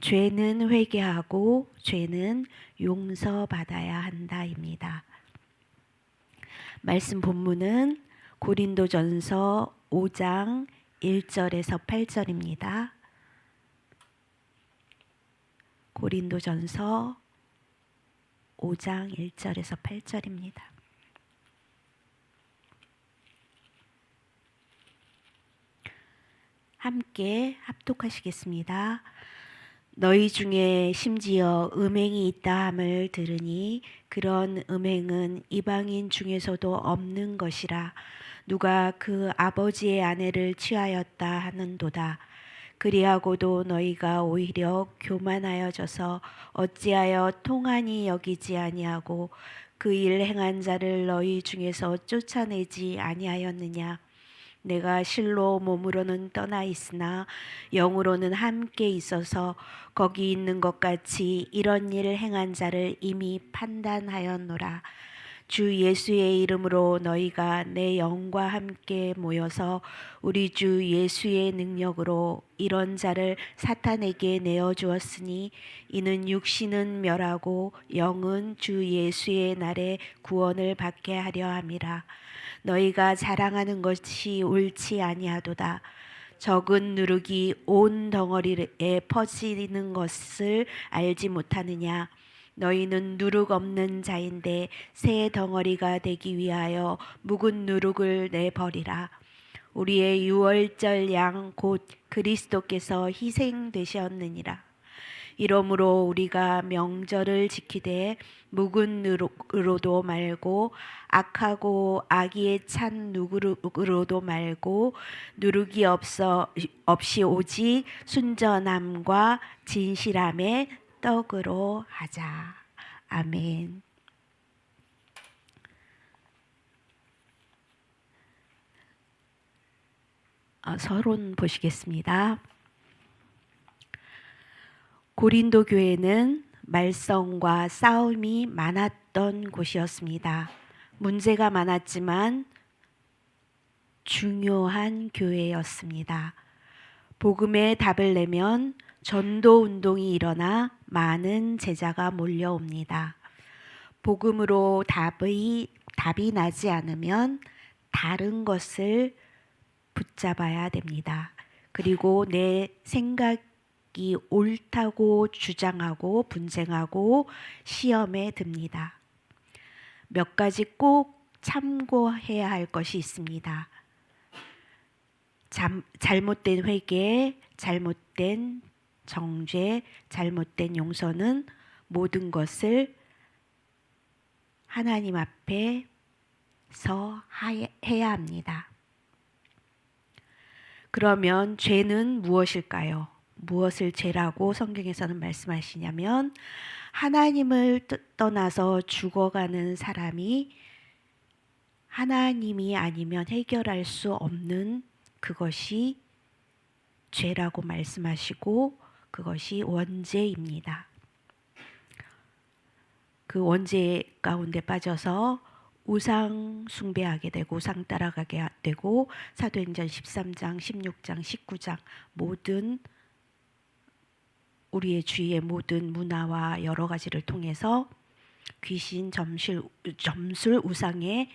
죄는 회개하고 죄는 용서받아야 한다입니다. 말씀 본문은 고린도전서 5장 1절에서 8절입니다. 고린도전서 5장 1절에서 8절입니다. 함께 합독하시겠습니다. 너희 중에 심지어 음행이 있다 함을 들으니 그런 음행은 이방인 중에서도 없는 것이라. 누가 그 아버지의 아내를 취하였다 하는도다. 그리하고도 너희가 오히려 교만하여져서 어찌하여 통한이 여기지 아니하고 그 일 행한 자를 너희 중에서 쫓아내지 아니하였느냐. 내가 실로 몸으로는 떠나 있으나 영으로는 함께 있어서 거기 있는 것 같이 이런 일을 행한 자를 이미 판단하였노라. 주 예수의 이름으로 너희가 내 영과 함께 모여서 우리 주 예수의 능력으로 이런 자를 사탄에게 내어주었으니 이는 육신은 멸하고 영은 주 예수의 날에 구원을 받게 하려 함이라. 너희가 자랑하는 것이 옳지 아니하도다. 적은 누룩이 온 덩어리에 퍼지는 것을 알지 못하느냐. 너희는 누룩 없는 자인데 새 덩어리가 되기 위하여 묵은 누룩을 내버리라. 우리의 유월절 양 곧 그리스도께서 희생되셨느니라. 이러므로 우리가 명절을 지키되 묵은 누룩으로도 말고 악하고 악의에 찬 누룩으로도 말고 누룩이 없이 오직 순전함과 진실함의 떡으로 하자. 아멘. 서론 보시겠습니다. 고린도 교회는 말썽과 싸움이 많았던 곳이었습니다. 문제가 많았지만 중요한 교회였습니다. 복음에 답을 내면 전도 운동이 일어나 많은 제자가 몰려옵니다. 복음으로 답이 나지 않으면 다른 것을 붙잡아야 됩니다. 그리고 내 생각이 옳다고 주장하고 분쟁하고 시험에 듭니다. 몇 가지 꼭 참고해야 할 것이 있습니다. 잘못된 회개, 잘못된 정죄, 잘못된 용서는 모든 것을 하나님 앞에서 해야 합니다. 그러면 죄는 무엇일까요? 무엇을 죄라고 성경에서는 말씀하시냐면 하나님을 떠나서 죽어가는 사람이 하나님이 아니면 해결할 수 없는 그것이 죄라고 말씀하시고 그것이 원죄입니다. 그 원죄 가운데 빠져서 우상 숭배하게 되고 우상 따라가게 되고 사도행전 13장, 16장, 19장 모든 우리의 주위의 모든 문화와 여러 가지를 통해서 귀신, 점술, 우상에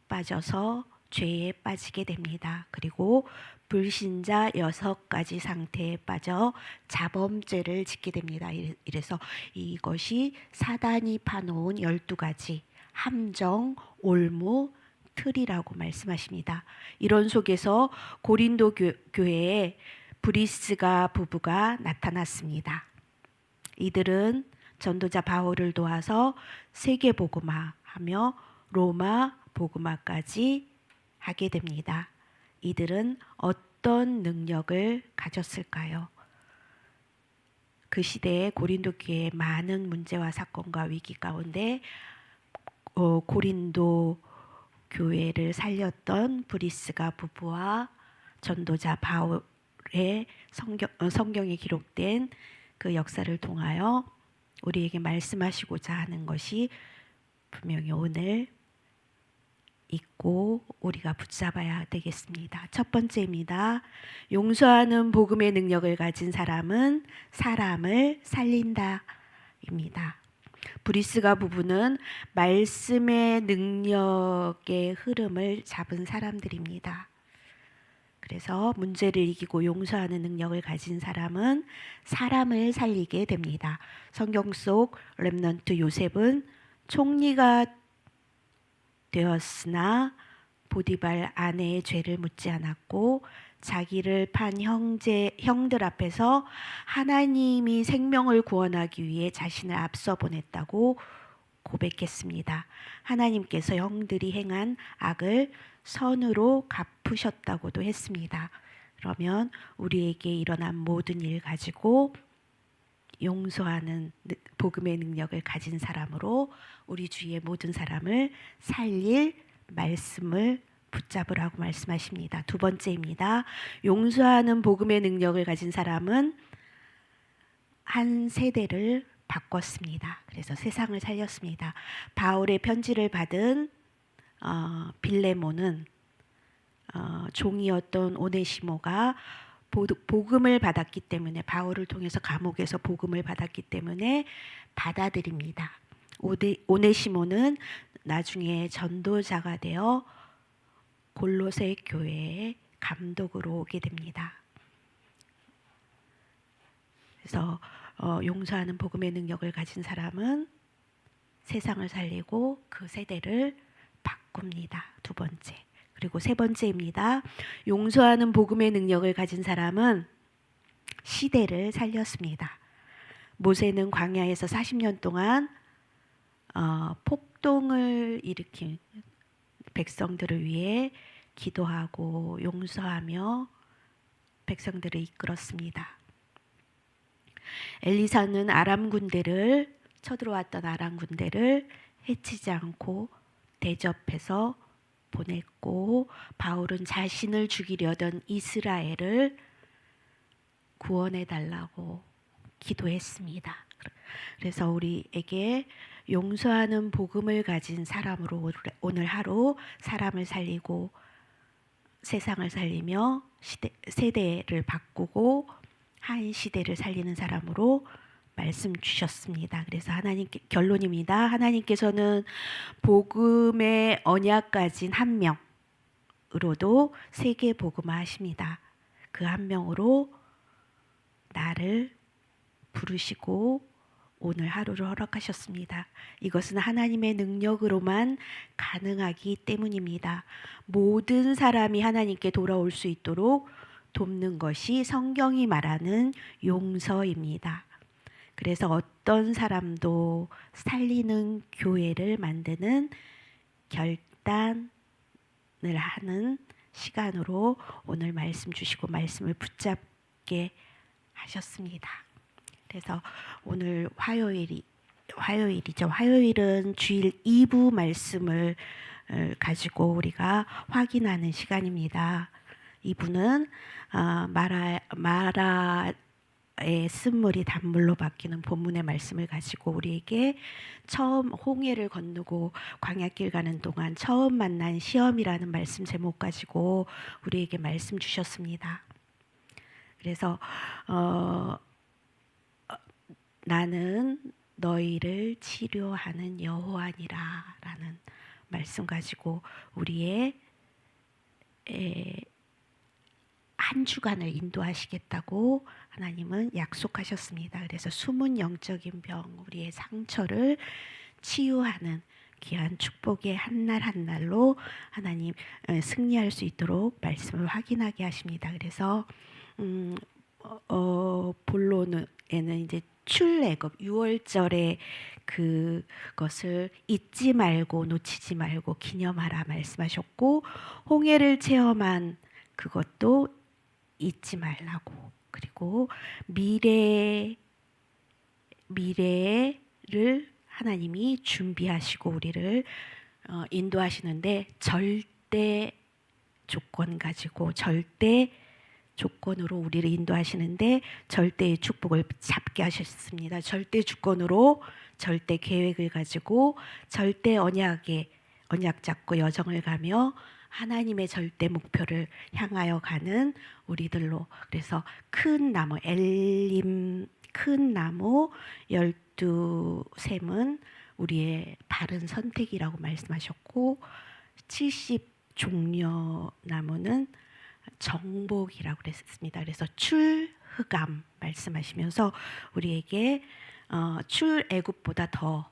빠져서 죄에 빠지게 됩니다. 그리고 불신자 6가지 상태에 빠져 자범죄를 짓게 됩니다. 이래서 이것이 사단이 파놓은 12가지 함정, 올무, 틀이라고 말씀하십니다. 이런 속에서 고린도 교회에 브리스가 부부가 나타났습니다. 이들은 전도자 바울을 도와서 세계 복음화하며 로마 복음화까지 하게 됩니다. 이들은 어떤 능력을 가졌을까요? 그 시대에 고린도 교회의 많은 문제와 사건과 위기 가운데 고린도 교회를 살렸던 브리스가 부부와 전도자 바울의 성경에 기록된 그 역사를 통하여 우리에게 말씀하시고자 하는 것이 분명히 오늘 있고 우리가 붙잡아야 되겠습니다. 첫 번째입니다. 용서하는 복음의 능력을 가진 사람은 사람을 살린다입니다. 브리스가 부부는 말씀의 능력의 흐름을 잡은 사람들입니다. 그래서 문제를 이기고 용서하는 능력을 가진 사람은 사람을 살리게 됩니다. 성경 속 렘넌트 요셉은 총리가 되었으나 보디발 아내의 죄를 묻지 않았고 자기를 판 형들 앞에서 하나님이 생명을 구원하기 위해 자신을 앞서 보냈다고 고백했습니다. 하나님께서 형들이 행한 악을 선으로 갚으셨다고도 했습니다. 그러면 우리에게 일어난 모든 일 가지고 용서하는 복음의 능력을 가진 사람으로 우리 주위의 모든 사람을 살릴 말씀을 붙잡으라고 말씀하십니다. 두 번째입니다. 용서하는 복음의 능력을 가진 사람은 한 세대를 바꿨습니다. 그래서 세상을 살렸습니다. 바울의 편지를 받은 빌레몬은 종이었던 오네시모가 복음을 받았기 때문에 바울을 통해서 감옥에서 복음을 받았기 때문에 받아들입니다. 오네시모는 나중에 전도자가 되어 골로새 교회의 감독으로 오게 됩니다. 그래서 용서하는 복음의 능력을 가진 사람은 세상을 살리고 그 세대를 바꿉니다. 두 번째. 그리고 세 번째입니다. 용서하는 복음의 능력을 가진 사람은 시대를 살렸습니다. 모세는 광야에서 40년 동안 폭동을 일으킨 백성들을 위해 기도하고 용서하며 백성들을 이끌었습니다. 엘리사는 쳐들어왔던 아람 군대를 해치지 않고 대접해서 보냈고 바울은 자신을 죽이려던 이스라엘을 구원해 달라고 기도했습니다. 그래서 우리에게 용서하는 복음을 가진 사람으로 오늘 하루 사람을 살리고 세상을 살리며 세대를 바꾸고 한 시대를 살리는 사람으로 말씀 주셨습니다. 그래서 결론입니다. 하나님께서는 복음의 언약 가진 한 명으로도 세계 복음화하십니다. 그 한 명으로 나를 부르시고 오늘 하루를 허락하셨습니다. 이것은 하나님의 능력으로만 가능하기 때문입니다. 모든 사람이 하나님께 돌아올 수 있도록 돕는 것이 성경이 말하는 용서입니다. 그래서 어떤 사람도 살리는 교회를 만드는 결단을 하는 시간으로 오늘 말씀 주시고 말씀을 붙잡게 하셨습니다. 그래서 오늘 화요일이죠. 화요일은 주일 2부 말씀을 가지고 우리가 확인하는 시간입니다. 2부는 마라의 쓴물이 단물로 바뀌는 본문의 말씀을 가지고 우리에게 처음 홍해를 건너고 광야길 가는 동안 처음 만난 시험이라는 말씀 제목 가지고 우리에게 말씀 주셨습니다. 그래서 나는 너희를 치료하는 여호와니라 라는 말씀 가지고 우리의 한 주간을 인도하시겠다고 하나님은 약속하셨습니다. 그래서 숨은 영적인 병, 우리의 상처를 치유하는 귀한 축복의 한날 한날로 하나님 승리할 수 있도록 말씀을 확인하게 하십니다. 그래서 본론에는 이제 출애굽 6월절에 그것을 잊지 말고 놓치지 말고 기념하라 말씀하셨고 홍해를 체험한 그것도 잊지 말라고 그리고 미래를 하나님이 준비하시고 우리를 인도하시는데 절대 조건 가지고 절대 조건으로 우리를 인도하시는데 절대의 축복을 잡게 하셨습니다. 절대 주권으로 절대 계획을 가지고 절대 언약의 언약 잡고 여정을 가며 하나님의 절대 목표를 향하여 가는 우리들로, 그래서 큰 나무 엘림, 큰 나무 12샘은 우리의 바른 선택이라고 말씀하셨고 70 종려 나무는 정복이라고 그랬습니다. 그래서 출흑암 말씀하시면서 우리에게 출애굽보다 더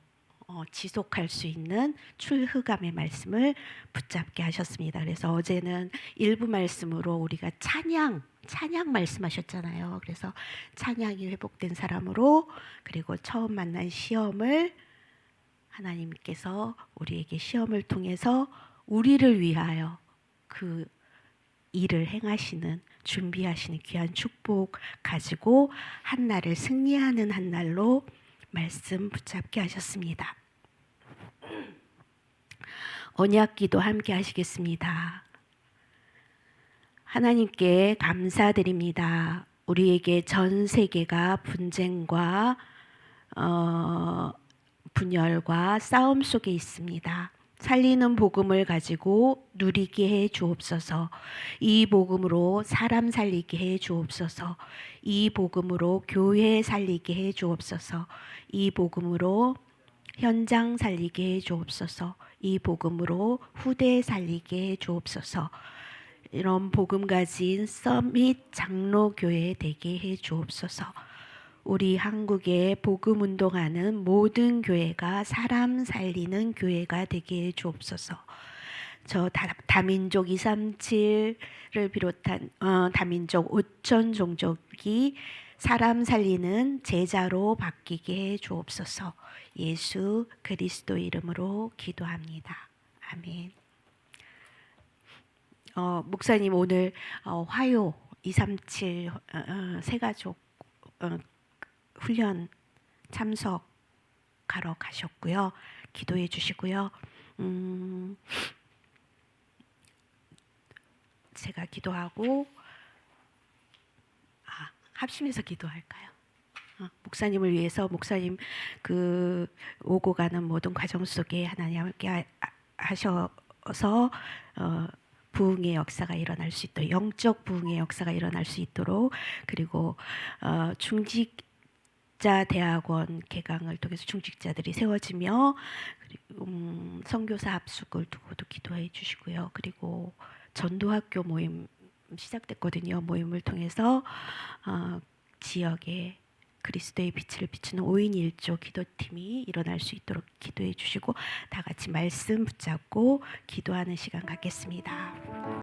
지속할 수 있는 출흑암의 말씀을 붙잡게 하셨습니다. 그래서 어제는 일부 말씀으로 우리가 찬양 말씀하셨잖아요. 그래서 찬양이 회복된 사람으로, 그리고 처음 만난 시험을 하나님께서 우리에게 시험을 통해서 우리를 위하여 그 일을 행하시는, 준비하시는 귀한 축복 가지고 한 날을 승리하는 한 날로 말씀 붙잡게 하셨습니다. 언약기도 함께 하시겠습니다. 하나님께 감사드립니다. 우리에게 전 세계가 분쟁과 분열과 싸움 속에 있습니다. 살리는 복음을 가지고 누리게 해 주옵소서. 이 복음으로 사람 살리게 해 주옵소서. 이 복음으로 교회 살리게 해 주옵소서. 이 복음으로 현장 살리게 해 주옵소서. 이 복음으로 후대 살리게 해 주옵소서. 이런 복음 가진 서밋 장로교회 되게 해 주옵소서. 우리 한국에 복음 운동하는 모든 교회가 사람 살리는 교회가 되게 해 주옵소서. 저 다민족 237을 비롯한 다민족 5천 종족이 사람 살리는 제자로 바뀌게 해 주옵소서. 예수 그리스도 이름으로 기도합니다. 아멘. 목사님 오늘 화요 237 새가족 훈련 참석하러 가셨고요. 기도해 주시고요. 제가 기도하고 합심해서 기도할까요? 목사님을 위해서, 목사님 그 오고 가는 모든 과정 속에 하나님 함께 하셔서 부흥의 역사가 일어날 수 있도록, 영적 부흥의 역사가 일어날 수 있도록, 그리고 중직자 대학원 개강을 통해서 중직자들이 세워지며 선교사 합숙을 두고도 기도해 주시고요. 그리고 전도학교 모임 시작됐거든요. 모임을 통해서 지역에 그리스도의 빛을 비추는 5인 1조 기도팀이 일어날 수 있도록 기도해 주시고, 다 같이 말씀 붙잡고 기도하는 시간 갖겠습니다.